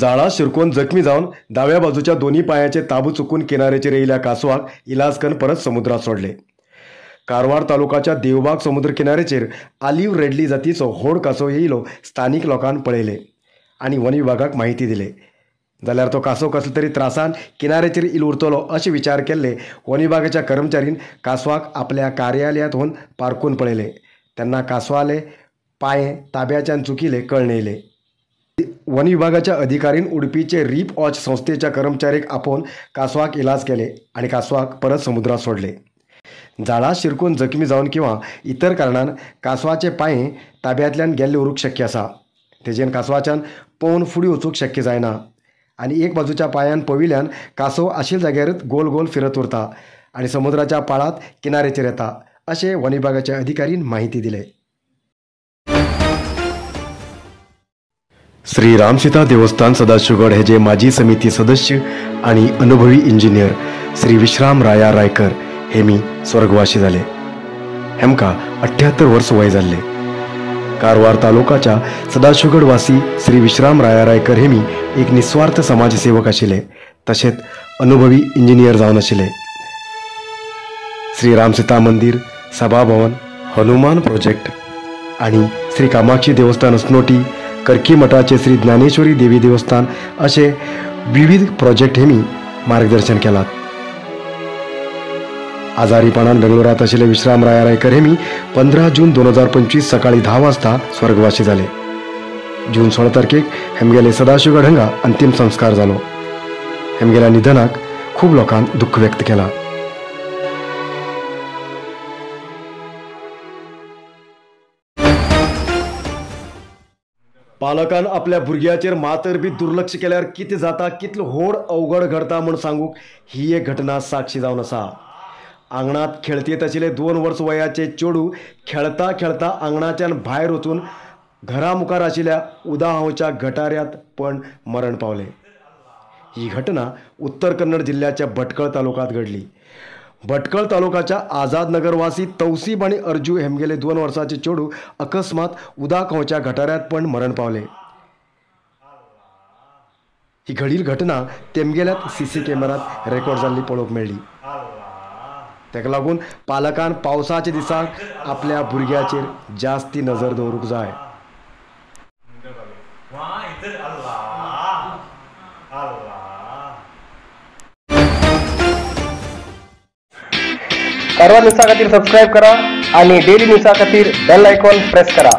जाळा शिरकोन जखमी जाऊन डाव्या बाजूच्या दोन्ही पायाचे ताबू चुकून किनाऱ्याचेर येयल्या कासवाक इलाज परत समुद्रात सोडले। कारवार तालुक्याच्या देवबाग समुद्र किनाऱ्याचेर ऑलिव्ह रेडली जातीचो व्हड कासव येयलो स्थानिक लोकांनी पळयले आणि वन विभागाक माहिती दिली। जाल्यार तो कासव कसले तरी त्रासान किनाऱ्याचेर इल उरतलो असे विचार केल्ले वन विभागाच्या कर्मचारीन कासवाक आपल्या कार्यालयात व्हरून पारखून पळयले। तेन्ना कासवाले पांये ताब्याच्यान चुकिले कळण येयले। वन विभागाच्या अधिकारीन उडपीचे रीप वॉच संस्थेच्या कर्मचारीक आपोवन कासवाक इलाज केले आणि कासवाक परत समुद्रात सोडले। जाळा शिरकून जखमी जावन किंवा इतर कारणान कासवाचे पांये ताब्यांतल्यान गेल्ले उरूंक शक्य आसा। तेजेन कासवाच्यान पोवन फुडें वचूंक शक्य जायना आणि एक बाजूच्या पांयान पविल्यान कासव आशिल्ल्या जाग्यारच गोल गोल फिरत उरता आणि समुद्राच्या पाळात किनाऱ्याचेर येता अशें वन विभागाच्या अधिकारीन माहिती दिली। श्री रामसीता देवस्थान सदाशिवगड हे जे माजी समिती सदस्य आणि अनुभवी इंजिनियर श्री विश्राम राया रायकर हेमी स्वर्गवासी झाले। हेमका 78 वर्ष वय जाल्ले। कारवार तालुक्याच्या सदाशिवगड वासी श्री विश्राम राया रायकर हेमी एक निस्वार्थ समाजसेवक आशिल्ले तशेंच अनुभवी इंजिनियर जावन आशिल्ले। श्री रामसीता मंदिर, सभाभवन, हनुमान प्रोजेक्ट आणि श्री कामाक्षी देवस्थान अस्नोटी, करकी मठाचे श्री ज्ञानेश्वरी देवी देवस्थान असे विविध प्रोजेक्ट हेमी मार्गदर्शन केलात। आजारीपणान बेंगलोरात आशिल्ले विश्राम राया रायकर हेमी 15 जून 2025 सकाळी 10 वाजता स्वर्गवासी झाले। जून 16 तारखेक हेमगेले सदाशिवगड हांगा अंतिम संस्कार जालो। हेमगेल्या निधनाक खूब लोकांनी दुःख व्यक्त केला। पालकान आपल्या भुरग्याचेर मातर बी दुर्लक्ष केल्यार कितें जाता, कितलो व्हड अवघड घडता म्हूण सांगूक ही एक घटना साक्षी जावन आसा। आंगणात खेळतेत आशिल्ले 2 वर्स वयाचे चेडू खेळता खेळता आंगणाच्यान भायर वचून घरा मुखार आशिल्ल्या उदाहांवच्या गटाऱ्यांत पण मरण पावले। ही घटना उत्तर कन्नड जिल्ह्याच्या भटकळ तालुक्यात घडली। भटकळ तालुक्याच्या आझाद नगरवासी तौसीब आणि अर्जू हेमगेले 2 वर्साचे चेडू अकस्मात उदाकांवच्या गटाऱ्यात पण मरण पावले। ही घडील घटना तेमगेल्यात सीसी कॅमेरात रेकॉर्ड जाल्ली पळोवंक मेळ्ळी। तेका लागून पालकान पावसाच्या दिसाक आपल्या भुरग्याचेर जास्ती नजर दवरूंक जाय। कारवार न्यूज़ा खातीर सबस्क्राइब करा आणि डेली न्यूज़ा खातीर बेल आयकॉन प्रेस करा।